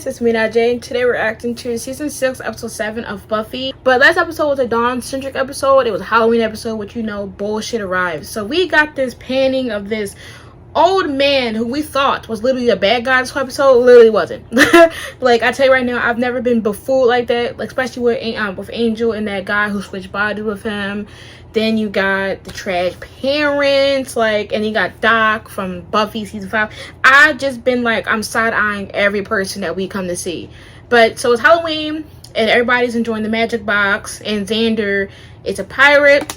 guys, it's me Najee, and today we're reacting to season 6 episode 7 of Buffy. But last episode was a Dawn centric episode. It was a Halloween episode, which bullshit arrived. So we got this panning of this old man who we thought was literally a bad guy. This whole episode literally wasn't. Like, I tell you right now, I've never been befooled like that, like, especially with Angel and that guy who switched bodies with him. Then you got the trash parents, like, and you got Doc from Buffy season 5. I just been like, I'm side-eyeing every person that we come to see. But so it's Halloween and everybody's enjoying the magic box, and Xander is a pirate.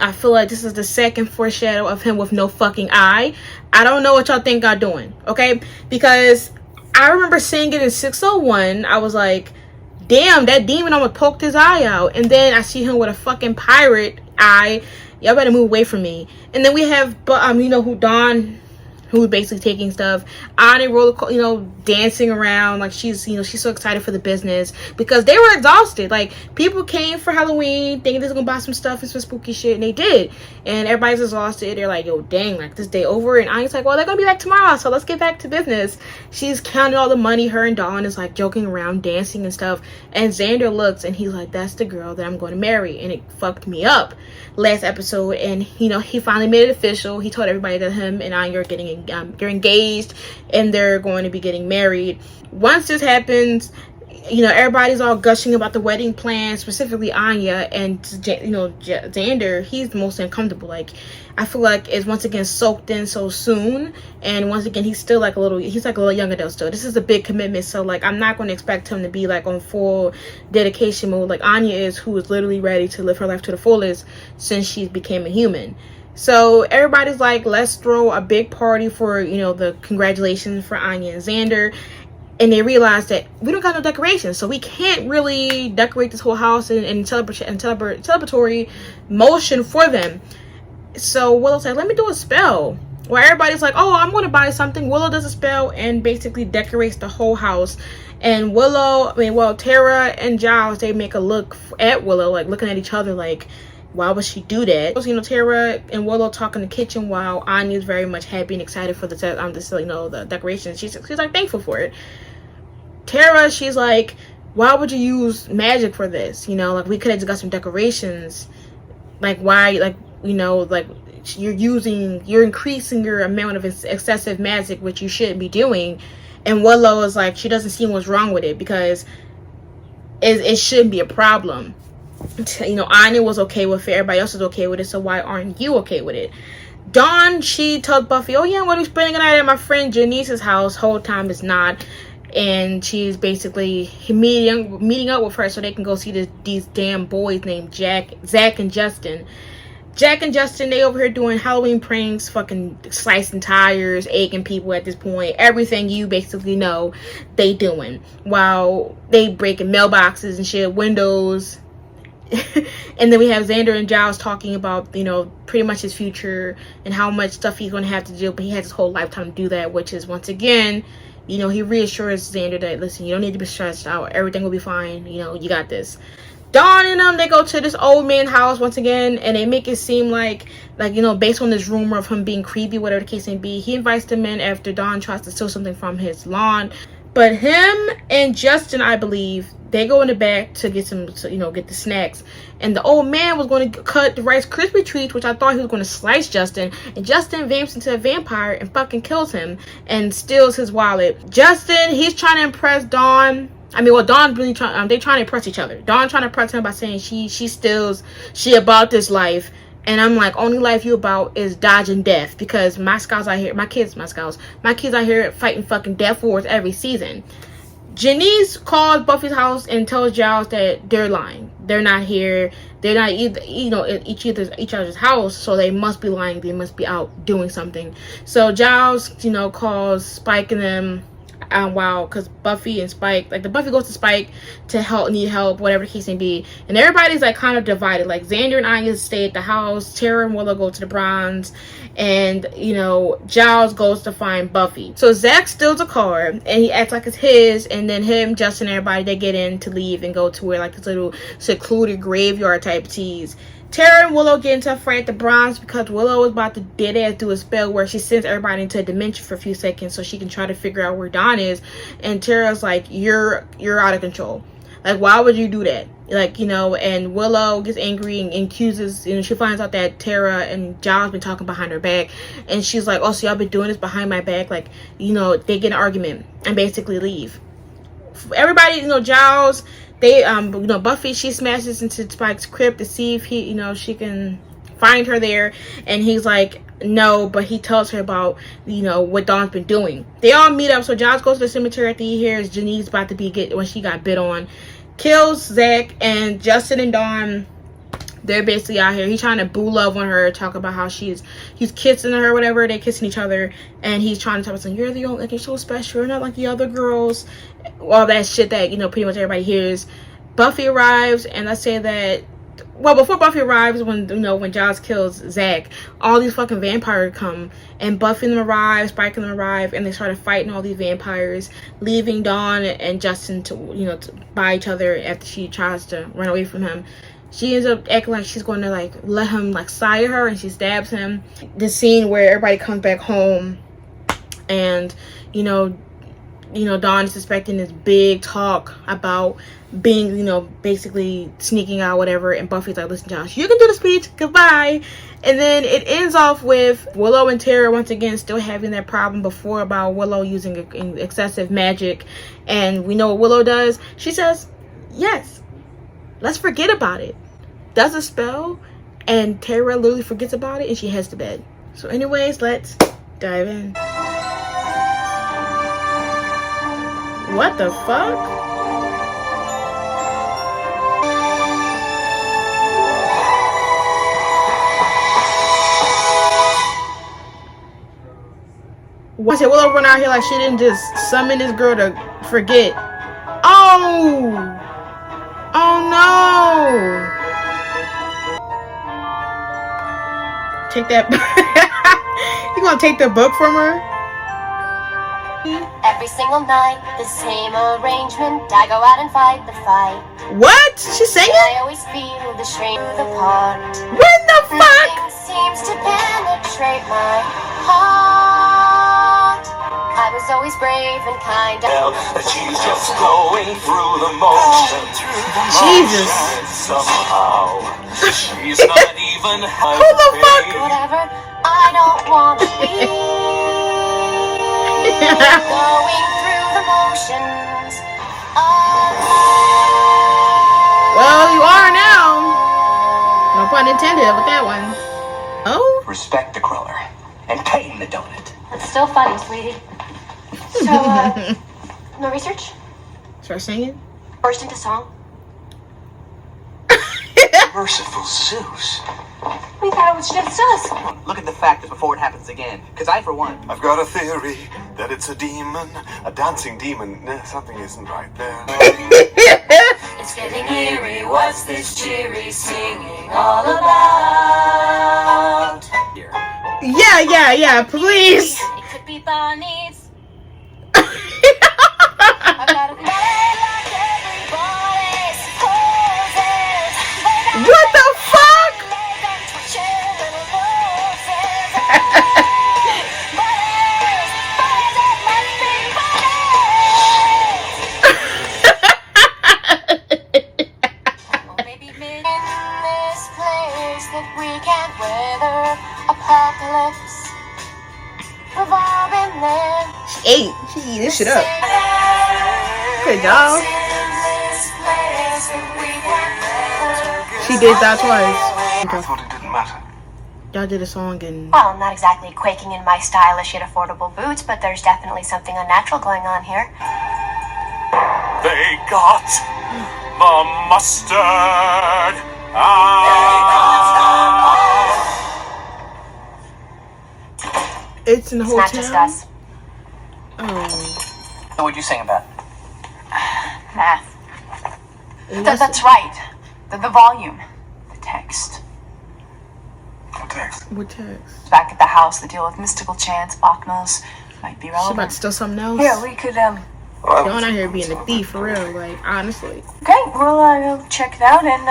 I feel like this is the second foreshadow of him with no fucking eye. I don't know what y'all think I'm doing, okay? Because I remember seeing it in 601. I was like, damn, that demon almost poked his eye out. And then I see him with a fucking pirate eye. Y'all better move away from me. And then we have, who Dawn, who's basically taking stuff. Anya dancing around like she's so excited for the business because they were exhausted. Like, people came for Halloween thinking they're gonna buy some stuff and some spooky shit, and they did. And everybody's exhausted. They're like, yo, dang, like, this day over. And Anya's like, well, they're gonna be back tomorrow, so let's get back to business. She's counting all the money. Her and Dawn is like joking around, dancing and stuff. And Xander looks and he's like, that's the girl that I'm going to marry. And it fucked me up last episode. And he finally made it official. He told everybody that him and Anya are they're engaged and they're going to be getting married. Once this happens, everybody's all gushing about the wedding plan, specifically Anya. And Xander, he's the most uncomfortable. Like, I feel like it's once again soaked in so soon, and once again he's like a little young adult still. This is a big commitment, so like I'm not going to expect him to be like on full dedication mode like Anya is, who is literally ready to live her life to the fullest since she became a human. So everybody's like, let's throw a big party for the congratulations for Anya and Xander. And they realize that we don't got no decorations, so we can't really decorate this whole house in celebratory motion for them. So Willow's like, let me do a spell. Well, everybody's like, oh, I'm going to buy something. Willow does a spell and basically decorates the whole house. And Tara and Giles, they make a look at Willow, like looking at each other like, why would she do that? Tara and Willow talk in the kitchen while Anya's very much happy and excited for the decorations. She's like thankful for it. Tara, she's like, why would you use magic for this? Like, we could have just got some decorations. Like, why? Like, you're increasing your amount of excessive magic, which you shouldn't be doing. And Willow is like, she doesn't see what's wrong with it because it shouldn't be a problem. Anya was okay with it, everybody else is okay with it, so why aren't you okay with it? Dawn, she told Buffy, oh yeah, I'm gonna be spending a night at my friend Janice's house. Whole time it's not. And she's basically meeting up with her so they can go see these damn boys named Zach and Justin. Jack and Justin, they over here doing Halloween pranks, fucking slicing tires, egging people at this point. Everything you basically know they doing. While they breaking mailboxes and shit, windows. And then we have Xander and Giles talking about, pretty much his future and how much stuff he's going to have to do. But he has his whole lifetime to do that, which is, once again, he reassures Xander that, listen, you don't need to be stressed out. Everything will be fine. You got this. Dawn and them, they go to this old man's house once again, and they make it seem like based on this rumor of him being creepy, whatever the case may be, he invites them in after Dawn tries to steal something from his lawn. But him and Justin, I believe, they go in the back to get get the snacks. And the old man was going to cut the Rice Krispie treats, which I thought he was going to slice Justin. And Justin vamps into a vampire and fucking kills him and steals his wallet. Justin, he's trying to impress Dawn. Dawn really trying. They trying to impress each other. Dawn trying to impress him by saying she about this life. And I'm like, only life you about is dodging death, because my scouts out here, my kids out here fighting fucking death wars every season. Janice calls Buffy's house and tells Giles that they're lying. They're not here. They're not at each other's house, so they must be lying. They must be out doing something. So Giles, calls Spike and them. Because Buffy and Spike, the Buffy goes to Spike to need help, whatever the case may be, and everybody's like kind of divided. Like, Xander and Anya stay at the house, Tara and Willow go to the Bronze, and Giles goes to find Buffy. So Zach steals a car and he acts like it's his, and then him, Justin, and everybody, they get in to leave and go to where this little secluded graveyard type tease. Tara and Willow get into a fight at the Bronze because Willow is about to dead ass do a spell where she sends everybody into a dimension for a few seconds so she can try to figure out where Dawn is. And Tara's like, you're out of control. Like, why would you do that? Like, you know, and Willow gets angry and accuses, you know, she finds out that Tara and Giles been talking behind her back. And she's like, oh, so y'all been doing this behind my back? Like, you know, they get an argument and basically leave. Everybody, you know, Giles, they, you know, Buffy, she smashes into Spike's crypt to see if he, you know, she can find her there. And he's like, no, but he tells her about, you know, what Dawn's been doing. They all meet up. So Giles goes to the cemetery after he hears Janine's about to be when she got bit on. Kills Zach, and Justin and Dawn, they're basically out here. He's trying to boo love on her, talk about how he's kissing her, whatever. They're kissing each other, and he's trying to talk about something. You're the only, like, you're so special. You're not like the other girls. All that shit that, you know, pretty much everybody hears. Buffy arrives, and let's say that, well, before Buffy arrives, when, you know, when Giles kills Zach, all these fucking vampires come, and Buffy and them arrive, Spike and them arrive, and they started fighting all these vampires, leaving Dawn and Justin to, you know, by each other after she tries to run away from him. She ends up acting like she's going to, like, let him, like, side her, and she stabs him. The scene where everybody comes back home, and, you know, Dawn is suspecting this big talk about being, you know, basically sneaking out, whatever. And Buffy's like, listen, Josh, you can do the speech. Goodbye. And then it ends off with Willow and Tara once again still having that problem before about Willow using excessive magic. And we know what Willow does. She says, yes, let's forget about it. Does a spell. And Tara literally forgets about it and she heads to bed. So anyways, let's dive in. What the fuck? I said, Willow run out here like she didn't just summon this girl to forget. Oh! Oh no! Take that. You gonna take the book from her? Every single night, the same arrangement. I go out and fight the fight. What? She's singing? I always feel the strain of the part. What the fuck? Nothing seems to penetrate my heart. I was always brave and kind. She's just going through the motions. Jesus. Somehow. She's not even Who the fuck? Whatever, I don't want to be. Going through the motions. Well, you are now. No pun intended with that one. Oh? Respect the cruller and tame the donut. That's still funny, sweetie. So, no research? Start singing? Burst into song? Merciful Zeus. We thought it was just us. Look at the factors before it happens again. Because I, for one... I've got a theory that it's a demon. A dancing demon. Something isn't right there. It's getting eerie. What's this cheery singing all about? Yeah, please. It could be Bonnie's. I've got a body like everybody supposes. What the fuck? She eat this shit up. Good job. She did that twice. I thought it didn't matter. Y'all did a song and... Well, I'm not exactly quaking in my stylish yet affordable boots, but there's definitely something unnatural going on here. They got the mustard. It's in the hotel. It's not just us. Oh. So what'd you sing about? Math. That's right. The volume. The text. What text? What text? Back at the house, the deal with mystical chants, Bacchus might be She relevant. about to steal something else? Yeah, we could, Y'all out here being a thief, for real, like, honestly. Okay, we'll check it out and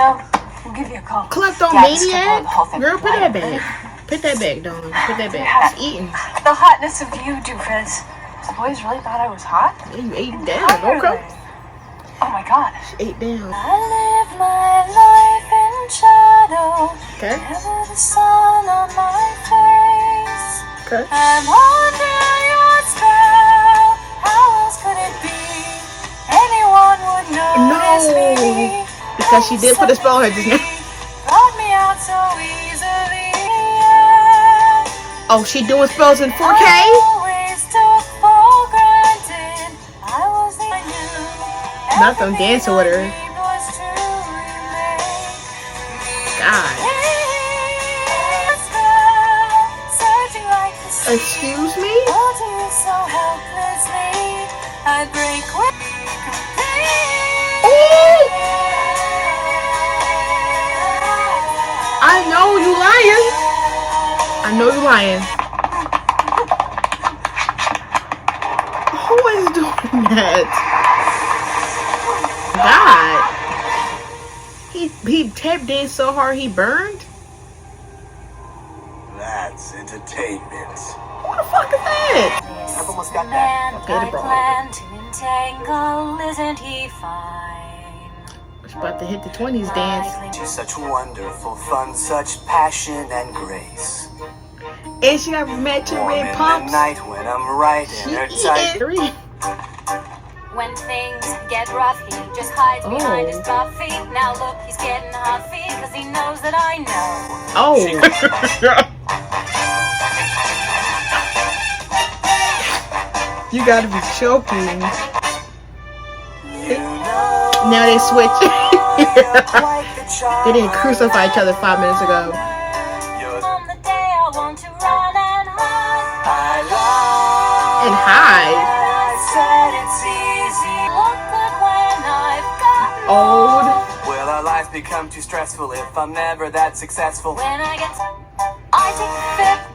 we'll give you a call. Kleptomaniac? Girl, put that back. Put that back, Dawn. Put that back. It's eating. The hotness of you, doofus. The boys really thought I was hot? Yeah, you ate down. Okay. Oh my god. She ate down. I live my life in shadow. Okay. Never the sun on my face. Okay. I'm under your spell. How else could it be? Anyone would notice me. Because she did put a spell on her just now. Brought me out so easily. Oh, she doing spells in 4K? I always took for granted I was the I knew. Not them dancing with her. God. Excuse me? I know you lying. I know you lying. Who is doing that? God. He tap danced so hard he burned? That's entertainment. Who the fuck is that? I've almost got that. Okay, the ball. Plan to entangle, isn't he fine? She's about to hit the 20s dance. She's such wonderful fun, such passion and grace. And she got matching Warm red in pumps. the night when I'm right in She her tight. eating. When things get rough, he just hides behind his Buffy. Now look, he's getting huffy, cause he knows that I know. Oh. You gotta be joking. Now they switch. They didn't crucify each other 5 minutes ago. On the day I want to run and hide. And hide. I said it's easy. Look good when I've got Old. Will our lives become too stressful if I'm never that successful? when I get I take the fifth.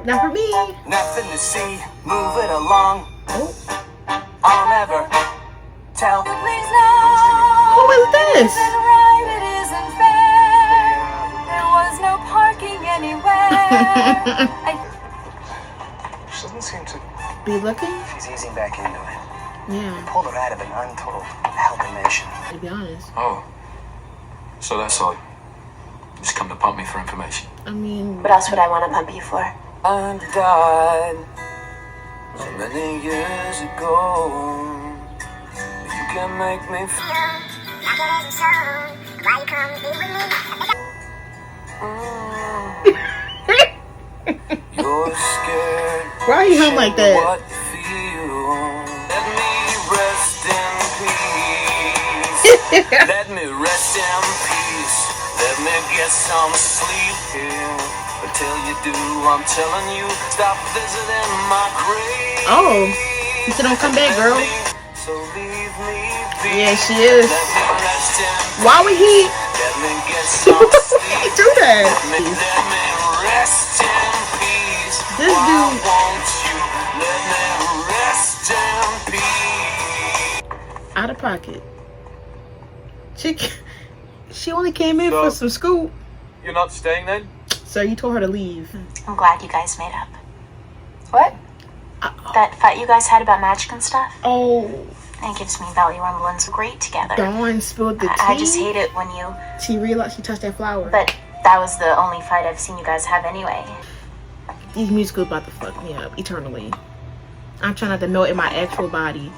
Not for me. Nothing to see, move it along. Oh. I'll never tell. Please no. Who is this? Isn't right, it isn't fair. There was no parking anywhere. She doesn't seem to. Be looking? She's easing back into it. Yeah, Pulled her out of an untold hallucination. to be honest. Oh. So that's all. Just come to pump me for information. I mean, What else would I want to pump you for? Undone so many years ago. You can make me feel Like it isn't so. Why you come be with me? you're scared. why you hum like that? What you feel. Let me rest in peace. Let me rest in peace. Let me get some sleep here. Until you do, I'm telling you, stop visiting my grave. Oh, you said don't come back, girl. So leave me be. Yeah, she is. Let me rest in Why would he Let me get some sleep. do that? Let me rest in peace. This Why dude- won't you let me rest in peace? Out of pocket. She only came in for some scoop. You're not staying then? So you told her to leave. I'm glad you guys made up. What? That fight you guys had about magic and stuff? Oh, It gives me belly rumblings. Great together. Dawn spilled the tea. I just hate it when you... She realized she touched that flower. But that was the only fight I've seen you guys have anyway. These musicals about to fuck me up eternally. I'm trying not to melt in my actual body.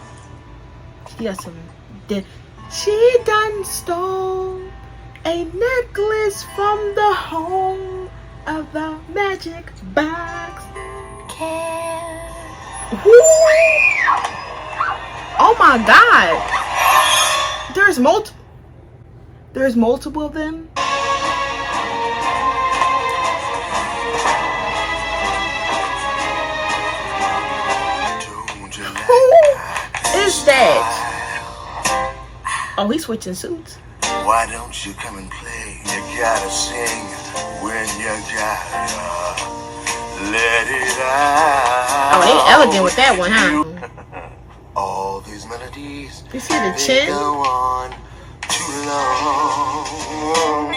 She got some. She done stole a necklace from the home of the magic box. Woo! Oh my god! There's multiple of them. Who is that? Oh, he's switching suits. Why don't you come and play? You gotta sing when you gotta let it out. Oh, they elegant with that one, huh? All these melodies, You see the they chin? go on too long.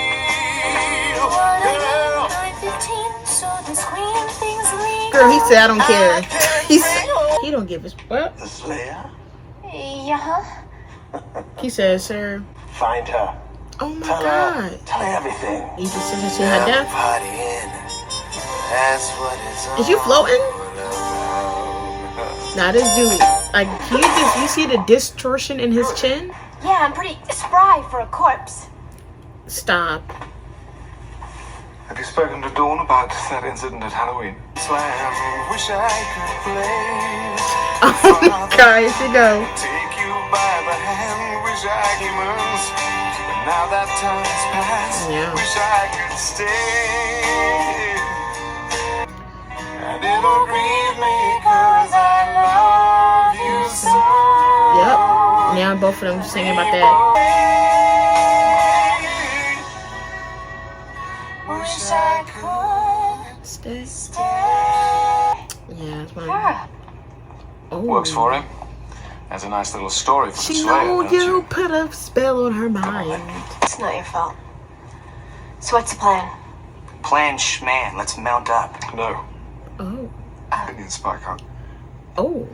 Girl, he said, I don't care. He don't give a what? The Slayer? Yeah. He said, sir. Find her. Oh my Tell God. her. Tell her everything. He just sent her to her death. Partying. That's what it's all Is you floating? about. Nah, this dude. Like, you see the distortion in his chin? Yeah, I'm pretty spry for a corpse. Stop. Have you spoken to Dawn about that incident at Halloween? Slam. Wish I could play. Oh my God, here she go. Take you by the hand. Wish I could move. But now that time's passed. Yeah. Wish I could stay. And it'll grieve me 'cause I love you so. Yep. Now both of them singing about that. Wish I could Stay. stay. Yeah, that's one. Sure. Oh. Works for him. That's a nice little story for the She Slayer, know don't you put a spell on her mind. It's not your fault. So what's the plan? Plan schman. Let's mount up. No. Oh. Opinion spike up. Oh.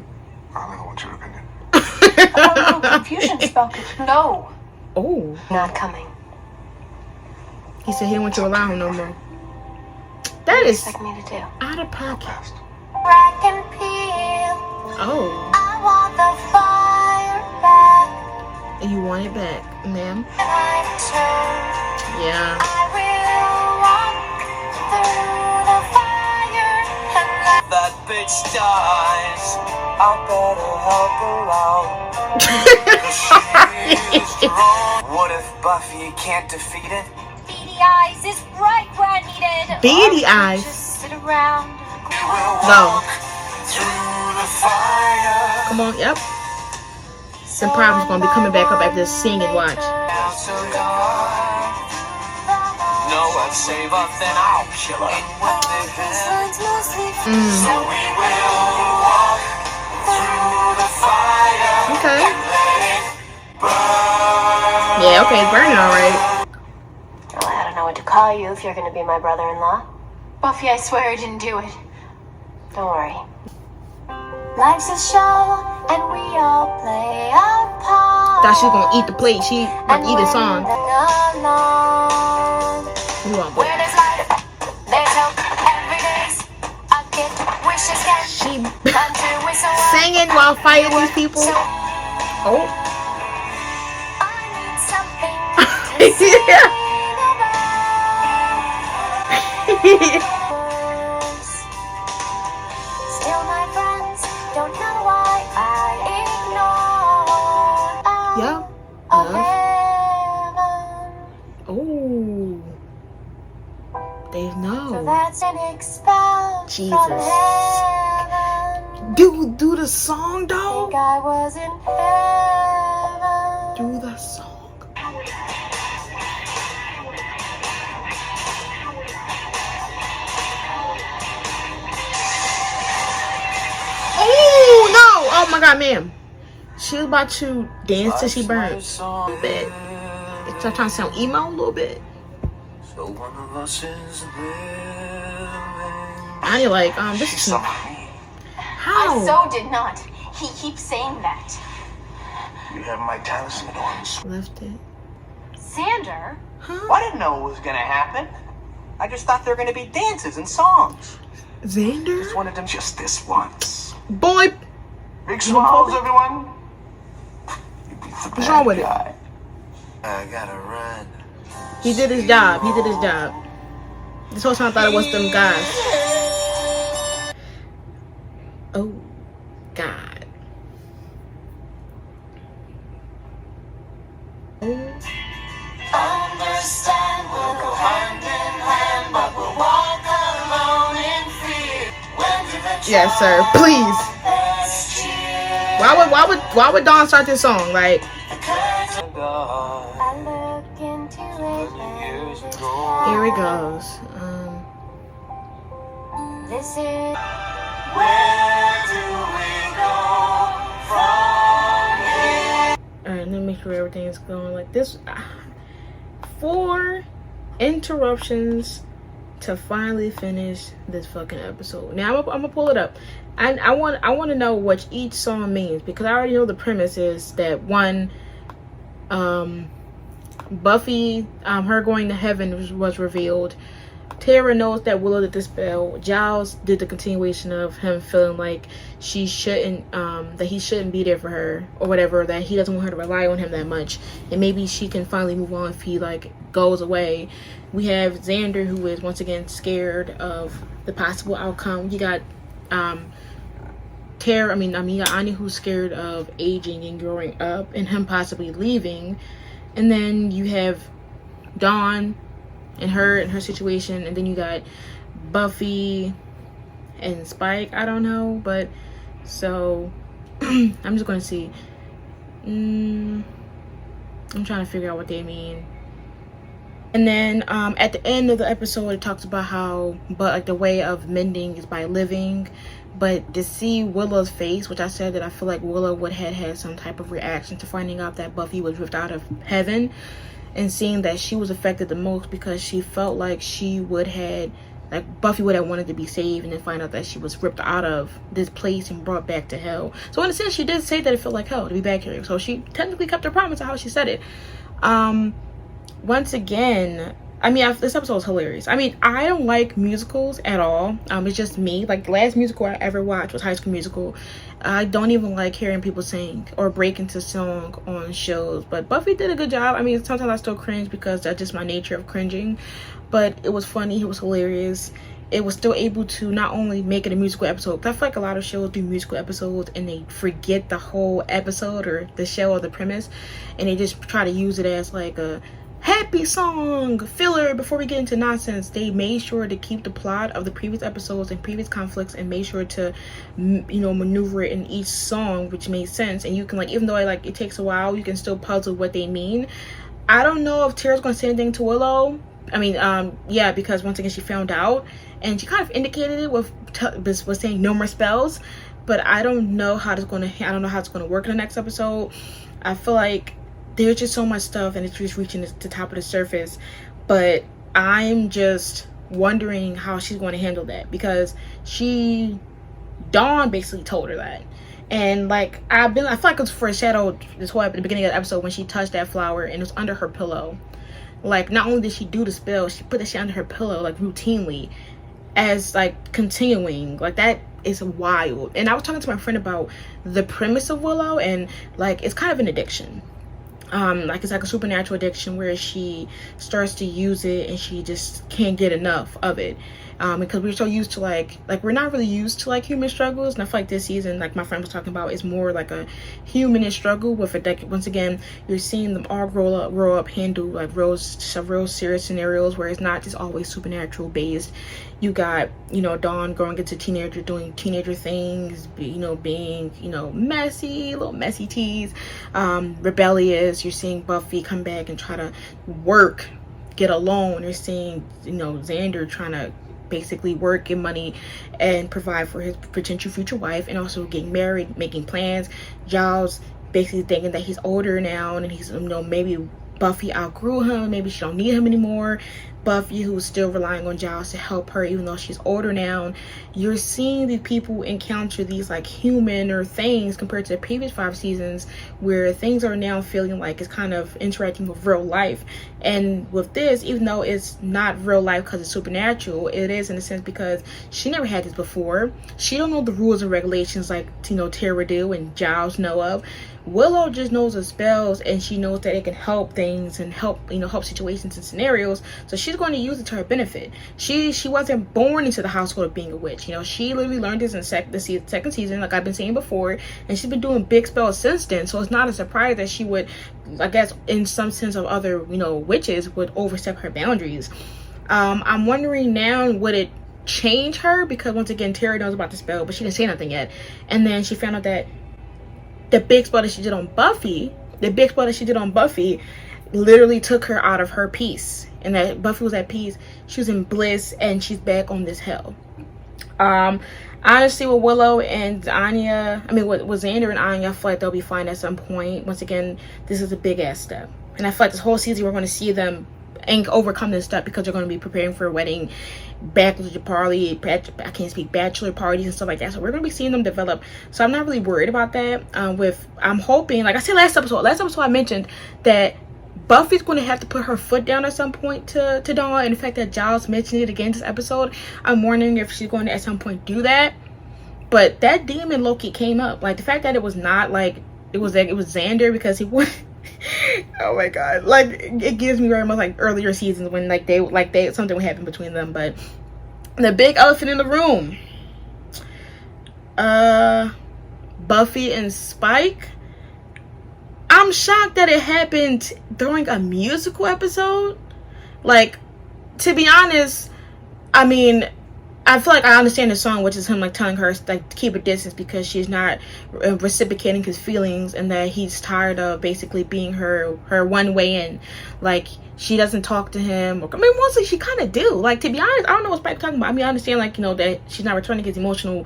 I don't want your opinion. Oh, no, confusion spoken. No. Oh. Not coming. He said he didn't want you around him no more. That is Expect me to do. out of pocket. Best. Rack and peel. Oh. I want the fire back. And you want it back, ma'am? And I turn. Yeah. I will walk through the fire and let That bitch dies. I better help her out. What if Buffy can't defeat it? beady eyes is right where I need it. Beady Or eyes? just sit around. No. Through the fire. Come on, yep. The problem's gonna be coming back up after this singing. Watch. So dark. No one save her, then I'll kill her. So we will walk through the fire. Okay. Let it burn. Yeah, okay, it's burning alright. Well, I don't know what to call you if you're going to be my brother-in-law. Buffy, I swear I didn't do it. Don't worry. Life's a show, and we all play our part. Thought she was gonna eat the plate. She about to eat a song. You want Where what? there's life, there's hope. Every day's a gift. Wishes can She come true. We're so singing while fighting these people. So Oh. I need something to sing Yeah. about. Still, my friends don't know why I ignore. Yeah. Of Love. heaven. Oh. They So know. that's an expelled Jesus. from heaven. Do the song Think though. I was in heaven. Do the song. Oh no! Oh my God, ma'am. She was about to dance till she burned. A bit. It's trying to sound emo a little bit. So one of us is living. I ain't like this is Some how. I so did not. He keeps saying that. You have my talisman on. Left it. Sander? Huh? I didn't know it was gonna happen. I just thought there were gonna be dances and songs. Xander? Just wanted to just this once. Boy, Big smiles, everyone. You beat the what's wrong with it? guy. I gotta run. He did his job. He did his job. This whole time I thought it was them guys. Oh, God. Understand we'll go hand in hand, but we'll walk alone in fear. When did the Yes, sir. Please. best year? Why would Dawn start this song? Like, I look into it and it's here it goes. This is Where do we go from here? Alright, let me make sure everything is going like this. 4 interruptions to finally finish this fucking episode. Now I'm gonna pull it up. I want to know what each song means, because I already know the premise is that one, Buffy, her going to heaven was revealed. Tara knows that Willow did the spell. Giles did the continuation of him feeling like she shouldn't, that he shouldn't be there for her or whatever, that he doesn't want her to rely on him that much, and maybe she can finally move on if he like goes away. We have Xander, who is once again scared of the possible outcome. You got Tara, you got Anya, who's scared of aging and growing up and him possibly leaving. And then you have Dawn and her situation, and then you got Buffy and Spike. I don't know, but so I'm just gonna see. I'm trying to figure out what they mean. And then at the end of the episode, it talks about how, but like the way of mending is by living. But to see Willow's face, which I said that I feel like Willow would have had some type of reaction to finding out that Buffy was ripped out of heaven, and seeing that she was affected the most because she felt like Buffy would have wanted to be saved, and then find out that she was ripped out of this place and brought back to hell. So in a sense, she did say that it felt like hell to be back here. So she technically kept her promise of how she said it. Once again, this episode was hilarious. I don't like musicals at all. It's just me. Like, the last musical I ever watched was High School Musical. I don't even like hearing people sing or break into song on shows. But Buffy did a good job. Sometimes I still cringe because that's just my nature of cringing. But it was funny. It was hilarious. It was still able to not only make it a musical episode, but I feel like a lot of shows do musical episodes and they forget the whole episode or the show or the premise, and they just try to use it as like a happy song filler before we get into nonsense. They made sure to keep the plot of the previous episodes and previous conflicts, and made sure to maneuver it in each song, which made sense. And you can, like, even though it takes a while, you can still puzzle what they mean. I don't know if Tara's gonna say anything to Willow. Yeah, because once again she found out, and she kind of indicated it with saying no more spells. But I don't know how it's gonna work in the next episode. I feel like there's just so much stuff, and it's just reaching the top of the surface. But I'm just wondering how she's going to handle that, because Dawn basically told her that. And like, I feel like it was foreshadowed this whole at the beginning of the episode when she touched that flower and it was under her pillow. Like, not only did she do the spell, she put the shit under her pillow like routinely, as like continuing. Like, that is wild. And I was talking to my friend about the premise of Willow, and like, it's kind of an addiction. It's like a supernatural addiction where she starts to use it and she just can't get enough of it. Because we're so used to like we're not really used to like human struggles, and I feel like this season, like my friend was talking about, is more like a humanist struggle with once again you're seeing them all grow up, handle like real serious scenarios where it's not just always supernatural based. You got, Dawn growing into teenager, doing teenager things, being, messy, little messy tease, rebellious. You're seeing Buffy come back and try to work, get a loan. You're seeing, Xander trying to basically work, get money, and provide for his potential future wife, and also getting married, making plans. Giles basically thinking that he's older now, and he's, maybe Buffy outgrew him, maybe she don't need him anymore. Buffy, who's still relying on Giles to help her even though she's older now. You're seeing the people encounter these like human or things compared to the previous 5 seasons, where things are now feeling like it's kind of interacting with real life. And with this, even though it's not real life because it's supernatural, it is in a sense because she never had this before. She don't know the rules and regulations like Tara do and Giles know of. Willow just knows the spells, and she knows that it can help things and help situations and scenarios. So she's going to use it to her benefit. She wasn't born into the household of being a witch. She literally learned this in the second season, like I've been saying before, and she's been doing big spells since then. So it's not a surprise that she would, I guess, in some sense of other witches would overstep her boundaries. I'm wondering now, would it change her? Because once again, Tara knows about the spell, but she didn't say nothing yet. And then she found out that the big spell that she did on Buffy, literally took her out of her peace, and that Buffy was at peace. She was in bliss, and she's back on this hell. Honestly, with Willow and Anya, with Xander and Anya, I feel like they'll be fine at some point. Once again, this is a big ass step, and I feel like this whole season we're going to see them and overcome this stuff because they're going to be preparing for a wedding, bachelor party, I can't speak, bachelor parties and stuff like that. So we're going to be seeing them develop. So I'm not really worried about that. I'm hoping, like I said last episode I mentioned that Buffy's going to have to put her foot down at some point to Dawn, and the fact that Giles mentioned it again this episode, I'm wondering if she's going to at some point do that. But that demon Loki came up, like the fact that it was not like it was Xander, because he would oh my god, like it gives me very much like earlier seasons when they something would happen between them. But the big elephant in the room, Buffy and Spike. I'm shocked that it happened during a musical episode. Like, to be honest, I mean, I feel like I understand the song, which is him like telling her like to keep a distance because she's not reciprocating his feelings, and that he's tired of basically being her one way in. Like, she doesn't talk to him. I mean, mostly she kind of do. Like, to be honest, I don't know what Spike's talking about. I mean, I understand, like, you know, that she's not returning his emotional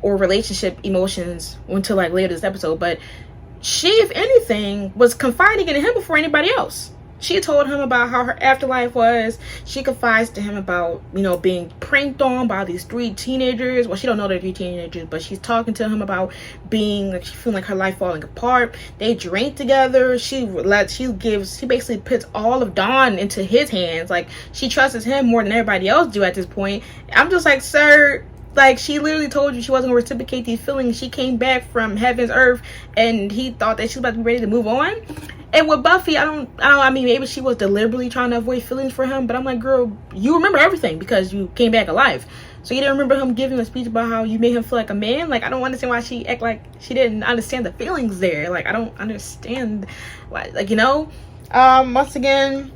or relationship emotions until like later this episode, but she, if anything, was confiding in him before anybody else. She told him about how her afterlife was. She confides to him about, you know, being pranked on by these 3 teenagers. Well, she don't know they're 3 teenagers, but she's talking to him about being like, she feeling like her life falling apart. They drink together. She basically puts all of Dawn into his hands. Like, she trusts him more than everybody else do at this point. I'm just like, sir, like, she literally told you she wasn't going to reciprocate these feelings. She came back from heaven's earth, and he thought that she was about to be ready to move on. And with Buffy, I mean, maybe she was deliberately trying to avoid feelings for him, but I'm like, girl, you remember everything because you came back alive. So you didn't remember him giving a speech about how you made him feel like a man? Like, I don't understand why she act like she didn't understand the feelings there. Like, I don't understand why, like, you know? Once again,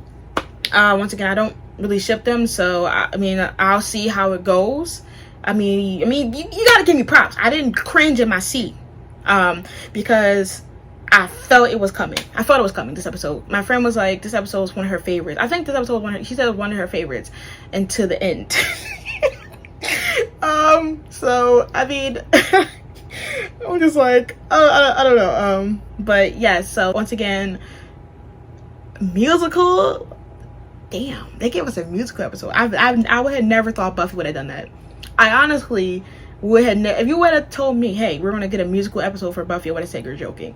I don't really ship them, so I mean, I'll see how it goes. I mean, you gotta give me props. I didn't cringe in my seat, because I felt it was coming. I thought it was coming this episode. My friend was like, this episode was one of her favorites. I think this episode was she said it was one of her favorites until the end. So, I mean, I'm just like, I don't know. But yeah, so once again, musical. Damn, they gave us a musical episode. I would have never thought Buffy would have done that. I honestly would have if you would have told me, hey, we're gonna get a musical episode for Buffy, I would have said you're joking.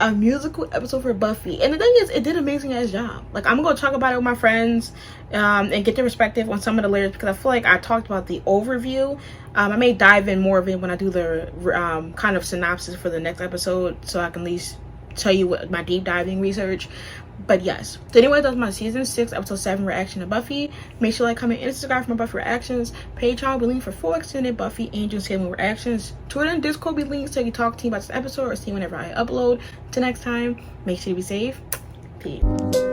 A musical episode for Buffy. And the thing is, it did an amazing ass job. Like, I'm gonna talk about it with my friends, and get their perspective on some of the lyrics, because I feel like I talked about the overview. I may dive in more of it when I do the kind of synopsis for the next episode, so I can at least tell you what my deep diving research. But yes, so anyway, that was my season 6 episode 7 reaction to Buffy. Make sure to like, comment, and subscribe for my Buffy reactions. Patreon will be linked for 4 extended Buffy, Angel, and Sailor Moon reactions. Twitter and Discord will be linked so you can talk to me about this episode or see whenever I upload. Till next time, make sure to be safe. Peace.